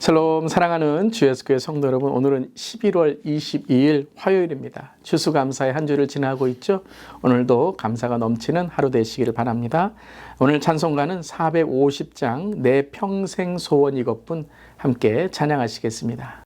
샬롬 사랑하는 주 예수교회 성도 여러분, 오늘은 11월 22일 화요일입니다. 추수감사의 한 주를 지나고 있죠. 오늘도 감사가 넘치는 하루 되시기를 바랍니다. 오늘 찬송가는 450장 내 평생 소원 이것뿐 함께 찬양하시겠습니다.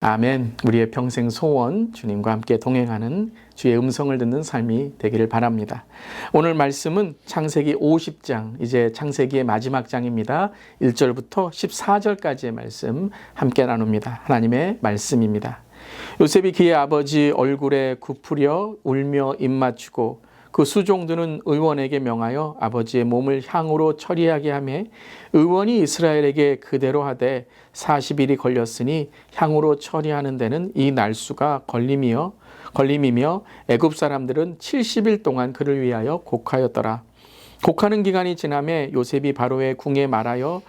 아멘. 우리의 평생 소원, 주님과 함께 동행하는 주의 음성을 듣는 삶이 되기를 바랍니다. 오늘 말씀은 창세기 50장, 이제 창세기의 마지막 장입니다. 1절부터 14절까지의 말씀 함께 나눕니다. 하나님의 말씀입니다. 요셉이 그의 아버지 얼굴에 굽으려 울며 입맞추고 그 수종들은 의원에게 명하여 아버지의 몸을 향으로 처리하게 하며 의원이 이스라엘에게 그대로 하되 40일이 걸렸으니 향으로 처리하는 데는 이 날수가 걸림이며 애굽 사람들은 70일 동안 그를 위하여 곡하였더라. 곡하는 기간이 지나매 요셉이 바로의 궁에 말하여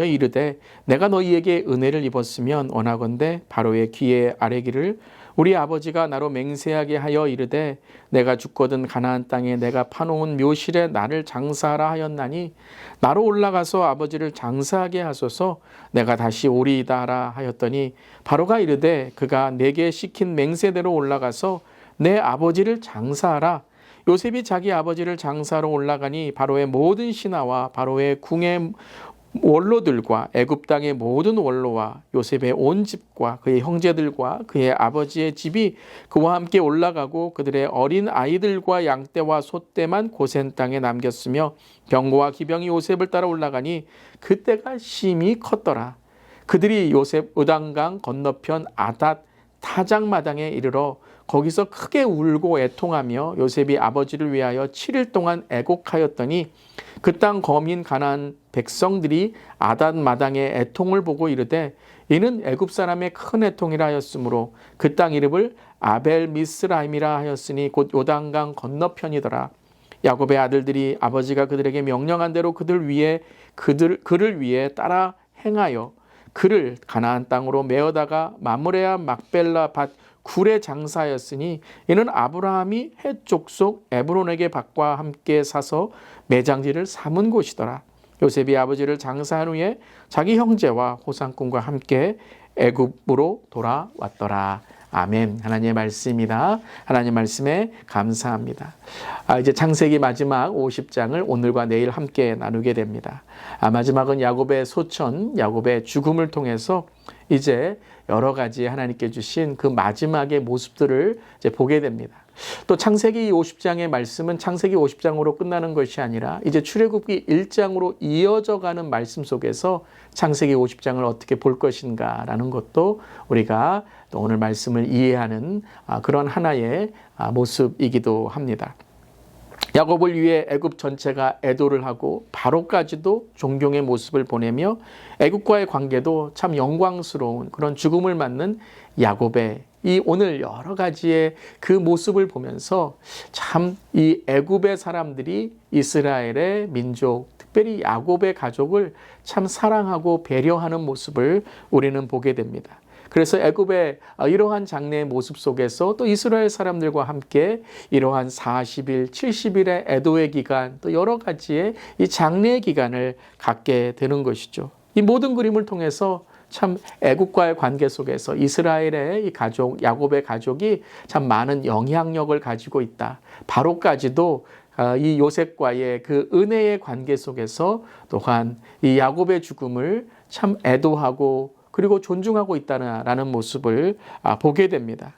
이르되 내가 너희에게 은혜를 입었으면 원하건대 바로의 귀에 아뢰기를 우리 아버지가 나로 맹세하게 하여 이르되 내가 죽거든 가나안 땅에 내가 파놓은 묘실에 나를 장사하라 하였나니 나로 올라가서 아버지를 장사하게 하소서 내가 다시 오리이다 하라 하였더니 바로가 이르되 그가 내게 시킨 맹세대로 올라가서 내 아버지를 장사하라. 요셉이 자기 아버지를 장사하러 올라가니 바로의 모든 신하와 바로의 궁의 원로들과 애굽 땅의 모든 원로와 요셉의 온 집과 그의 형제들과 그의 아버지의 집이 그와 함께 올라가고 그들의 어린 아이들과 양떼와 소떼만 고센 땅에 남겼으며 병거와 기병이 요셉을 따라 올라가니 그때가 심히 컸더라. 그들이 요셉 의단강 건너편 아닷 타작마당에 이르러 거기서 크게 울고 애통하며 요셉이 아버지를 위하여 7일 동안 애곡하였더니 그 땅 거민 가나안 백성들이 아닷 마당에 애통을 보고 이르되 이는 애굽 사람의 큰 애통이라 하였으므로 그 땅 이름을 아벨 미스라임이라 하였으니 곧 요단강 건너편이더라. 야곱의 아들들이 아버지가 그들에게 명령한 대로 그를 위해 따라 행하여 그를 가나안 땅으로 메어다가 마므레아 막벨라 밭 굴의 장사였으니 이는 아브라함이 헷 족속 에브론에게 밭과 함께 사서 매장지를 삼은 곳이더라. 요셉이 아버지를 장사한 후에 자기 형제와 호상꾼과 함께 애굽으로 돌아왔더라. 아멘. 하나님의 말씀입니다. 하나님 말씀에 감사합니다. 이제 창세기 마지막 50장을 오늘과 내일 함께 나누게 됩니다. 마지막은 야곱의 소천, 야곱의 죽음을 통해서 이제 여러 가지 하나님께 주신 그 마지막의 모습들을 이제 보게 됩니다. 또 창세기 50장의 말씀은 창세기 50장으로 끝나는 것이 아니라 이제 출애굽기 1장으로 이어져 가는 말씀 속에서 창세기 50장을 어떻게 볼 것인가라는 것도 우리가 또 오늘 말씀을 이해하는 그런 하나의 모습이기도 합니다. 야곱을 위해 애굽 전체가 애도를 하고 바로까지도 존경의 모습을 보내며 애굽과의 관계도 참 영광스러운 그런 죽음을 맞는 야곱의 이 오늘 여러 가지의 그 모습을 보면서 참 이 애굽의 사람들이 이스라엘의 민족, 특별히 야곱의 가족을 참 사랑하고 배려하는 모습을 우리는 보게 됩니다. 그래서 애굽의 이러한 장래의 모습 속에서 또 이스라엘 사람들과 함께 이러한 40일, 70일의 애도의 기간, 또 여러 가지의 이 장래의 기간을 갖게 되는 것이죠. 이 모든 그림을 통해서 참 애굽과의 관계 속에서 이스라엘의 이 가족, 야곱의 가족이 참 많은 영향력을 가지고 있다. 바로까지도 이 요셉과의 그 은혜의 관계 속에서 또한 이 야곱의 죽음을 참 애도하고 그리고 존중하고 있다는 모습을 보게 됩니다.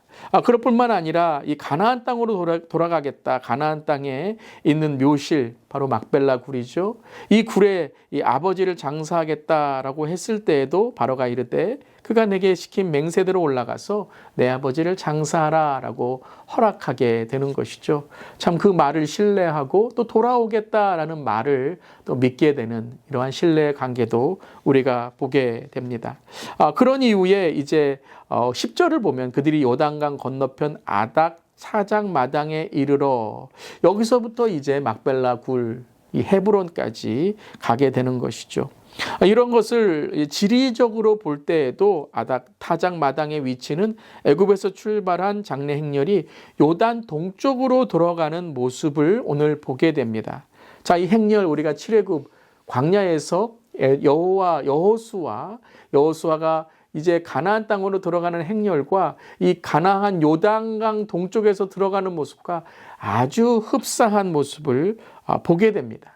그럴 뿐만 아니라 이 가나안 땅으로 돌아가겠다. 가나안 땅에 있는 묘실, 바로 막벨라 굴이죠. 이 굴에 이 아버지를 장사하겠다라고 했을 때에도 바로가 이르되 그가 내게 시킨 맹세대로 올라가서 내 아버지를 장사하라라고 허락하게 되는 것이죠. 참 그 말을 신뢰하고 또 돌아오겠다라는 말을 또 믿게 되는 이러한 신뢰의 관계도 우리가 보게 됩니다. 그런 이후에 이제 10절을 보면 그들이 요단강 건너편 아닥 사장 마당에 이르러 여기서부터 이제 막벨라 굴, 이 헤브론까지 가게 되는 것이죠. 이런 것을 지리적으로 볼 때에도 아닥 타작 마당의 위치는 애굽에서 출발한 장래 행렬이 요단 동쪽으로 들어가는 모습을 오늘 보게 됩니다. 자, 이 행렬 우리가 출애굽 광야에서 여호수아가 이제 가나안 땅으로 들어가는 행렬과 이 가나안 요단강 동쪽에서 들어가는 모습과 아주 흡사한 모습을 보게 됩니다.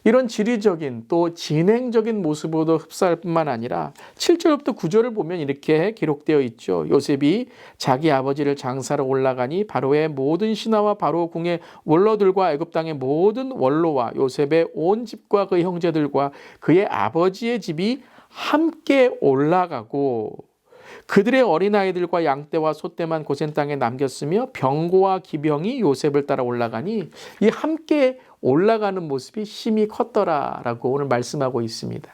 이런 지리적인 또 진행적인 모습으로도 흡사할 뿐만 아니라 7절부터 9절을 보면 이렇게 기록되어 있죠. 요셉이 자기 아버지를 장사로 올라가니 바로의 모든 신하와 바로 궁의 원로들과 애굽 땅의 모든 원로와 요셉의 온 집과 그 형제들과 그의 아버지의 집이 함께 올라가고 그들의 어린아이들과 양떼와 소떼만 고센 땅에 남겼으며 병고와 기병이 요셉을 따라 올라가니 이 함께 올라가는 모습이 심히 컸더라라고 오늘 말씀하고 있습니다.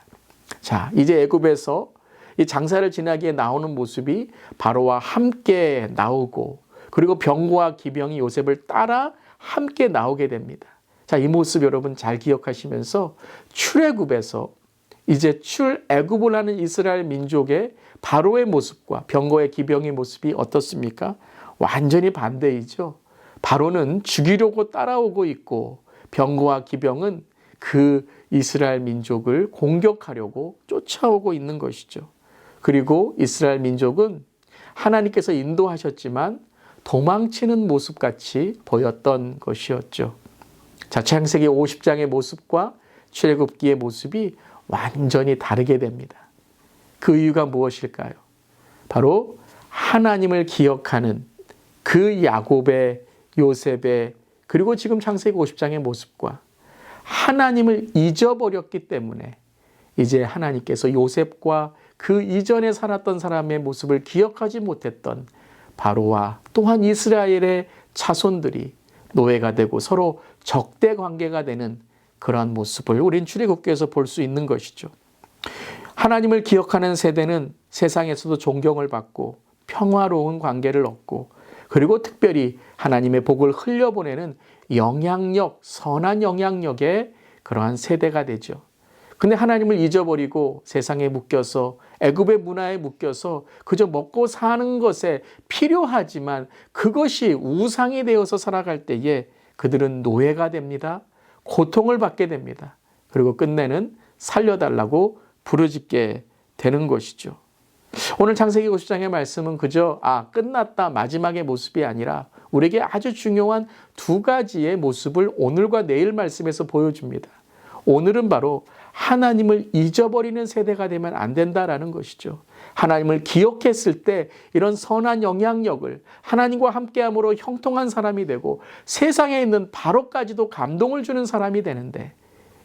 자, 이제 애굽에서 이 장사를 지나기에 나오는 모습이 바로와 함께 나오고 그리고 병고와 기병이 요셉을 따라 함께 나오게 됩니다. 자, 이 모습 여러분 잘 기억하시면서 출애굽에서 이제 출애굽을 하는 이스라엘 민족의 바로의 모습과 병거의 기병의 모습이 어떻습니까? 완전히 반대이죠. 바로는 죽이려고 따라오고 있고 병거와 기병은 그 이스라엘 민족을 공격하려고 쫓아오고 있는 것이죠. 그리고 이스라엘 민족은 하나님께서 인도하셨지만 도망치는 모습같이 보였던 것이었죠. 자, 창세기 50장의 모습과 출애굽기의 모습이 완전히 다르게 됩니다. 그 이유가 무엇일까요? 바로 하나님을 기억하는 그 야곱의, 요셉의, 그리고 지금 창세기 50장의 모습과 하나님을 잊어버렸기 때문에 이제 하나님께서 요셉과 그 이전에 살았던 사람의 모습을 기억하지 못했던 바로와 또한 이스라엘의 자손들이 노예가 되고 서로 적대 관계가 되는 그러한 모습을 우린 출애굽기에서 볼 수 있는 것이죠. 하나님을 기억하는 세대는 세상에서도 존경을 받고 평화로운 관계를 얻고 그리고 특별히 하나님의 복을 흘려보내는 영향력, 선한 영향력의 그러한 세대가 되죠. 근데 하나님을 잊어버리고 세상에 묶여서 애굽의 문화에 묶여서 그저 먹고 사는 것에 필요하지만 그것이 우상이 되어서 살아갈 때에 그들은 노예가 됩니다. 고통을 받게 됩니다. 그리고 끝내는 살려달라고 부르짖게 되는 것이죠. 오늘 창세기 50장의 말씀은 그저 끝났다 마지막의 모습이 아니라 우리에게 아주 중요한 두 가지의 모습을 오늘과 내일 말씀에서 보여줍니다. 오늘은 바로 하나님을 잊어버리는 세대가 되면 안 된다라는 것이죠. 하나님을 기억했을 때 이런 선한 영향력을 하나님과 함께함으로 형통한 사람이 되고 세상에 있는 바로까지도 감동을 주는 사람이 되는데,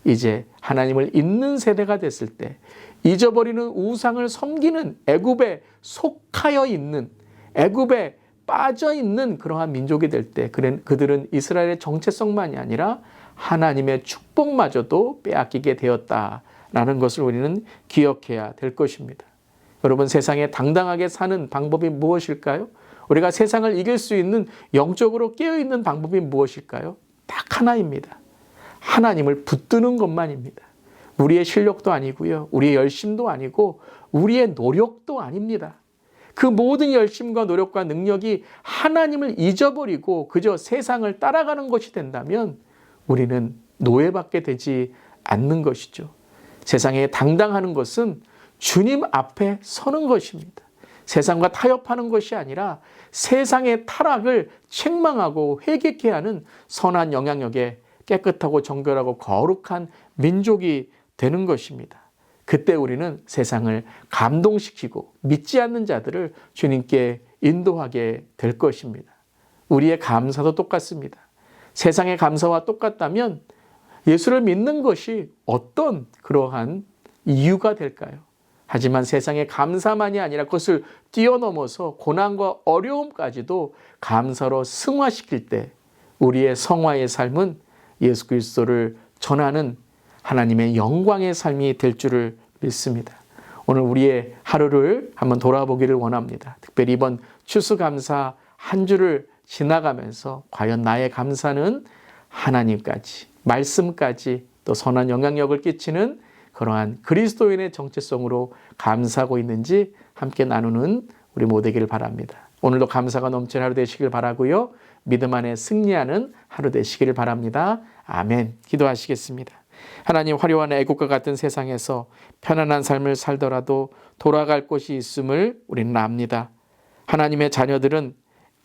이제 하나님을 잊는 세대가 됐을 때 잊어버리는 우상을 섬기는 애굽에 속하여 있는, 애굽에 빠져 있는 그러한 민족이 될 때 그들은 이스라엘의 정체성만이 아니라 하나님의 축복마저도 빼앗기게 되었다라는 것을 우리는 기억해야 될 것입니다. 여러분, 세상에 당당하게 사는 방법이 무엇일까요? 우리가 세상을 이길 수 있는, 영적으로 깨어있는 방법이 무엇일까요? 딱 하나입니다. 하나님을 붙드는 것만입니다. 우리의 실력도 아니고요, 우리의 열심도 아니고 우리의 노력도 아닙니다. 그 모든 열심과 노력과 능력이 하나님을 잊어버리고 그저 세상을 따라가는 것이 된다면 우리는 노예받게 되지 않는 것이죠. 세상에 당당하는 것은 주님 앞에 서는 것입니다. 세상과 타협하는 것이 아니라 세상의 타락을 책망하고 회개케 하는 선한 영향력에 깨끗하고 정결하고 거룩한 민족이 되는 것입니다. 그때 우리는 세상을 감동시키고 믿지 않는 자들을 주님께 인도하게 될 것입니다. 우리의 감사도 똑같습니다. 세상의 감사와 똑같다면 예수를 믿는 것이 어떤 그러한 이유가 될까요? 하지만 세상의 감사만이 아니라 그것을 뛰어넘어서 고난과 어려움까지도 감사로 승화시킬 때 우리의 성화의 삶은 예수 그리스도를 전하는 하나님의 영광의 삶이 될 줄을 믿습니다. 오늘 우리의 하루를 한번 돌아보기를 원합니다. 특별히 이번 추수감사 한 주를 지나가면서 과연 나의 감사는 하나님까지, 말씀까지, 또 선한 영향력을 끼치는 그러한 그리스도인의 정체성으로 감사하고 있는지 함께 나누는 우리 모두 되기를 바랍니다. 오늘도 감사가 넘치는 하루 되시길 바라고요, 믿음 안에 승리하는 하루 되시기를 바랍니다. 아멘. 기도하시겠습니다. 하나님, 화려한 애국과 같은 세상에서 편안한 삶을 살더라도 돌아갈 곳이 있음을 우리는 압니다. 하나님의 자녀들은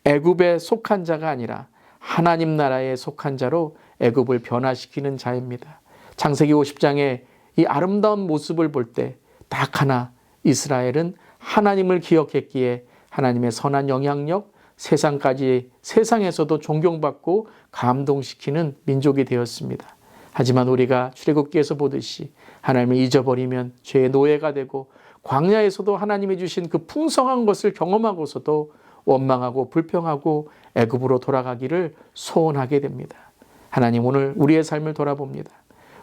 애굽에 속한 자가 아니라 하나님 나라에 속한 자로 애굽을 변화시키는 자입니다. 창세기 50장의 이 아름다운 모습을 볼 때 딱 하나, 이스라엘은 하나님을 기억했기에 하나님의 선한 영향력, 세상에서도 존경받고 감동시키는 민족이 되었습니다. 하지만 우리가 출애굽기에서 보듯이 하나님을 잊어버리면 죄의 노예가 되고 광야에서도 하나님이 주신 그 풍성한 것을 경험하고서도 원망하고 불평하고 애굽으로 돌아가기를 소원하게 됩니다. 하나님, 오늘 우리의 삶을 돌아봅니다.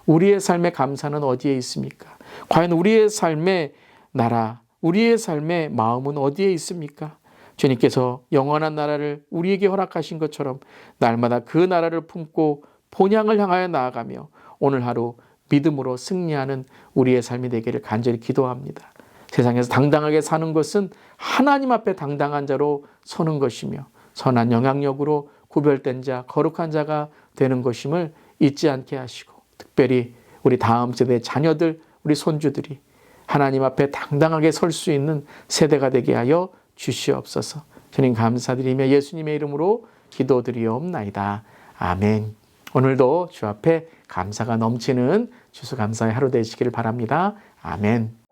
우리의 삶의 감사는 어디에 있습니까? 과연 우리의 삶의 나라, 우리의 삶의 마음은 어디에 있습니까? 주님께서 영원한 나라를 우리에게 허락하신 것처럼 날마다 그 나라를 품고 본향을 향하여 나아가며 오늘 하루 믿음으로 승리하는 우리의 삶이 되기를 간절히 기도합니다. 세상에서 당당하게 사는 것은 하나님 앞에 당당한 자로 서는 것이며 선한 영향력으로 구별된 자, 거룩한 자가 되는 것임을 잊지 않게 하시고, 특별히 우리 다음 세대의 자녀들, 우리 손주들이 하나님 앞에 당당하게 설 수 있는 세대가 되게 하여 주시옵소서. 주님 감사드리며 예수님의 이름으로 기도드리옵나이다. 아멘. 오늘도 주 앞에 감사가 넘치는 추수감사의 하루 되시기를 바랍니다. 아멘.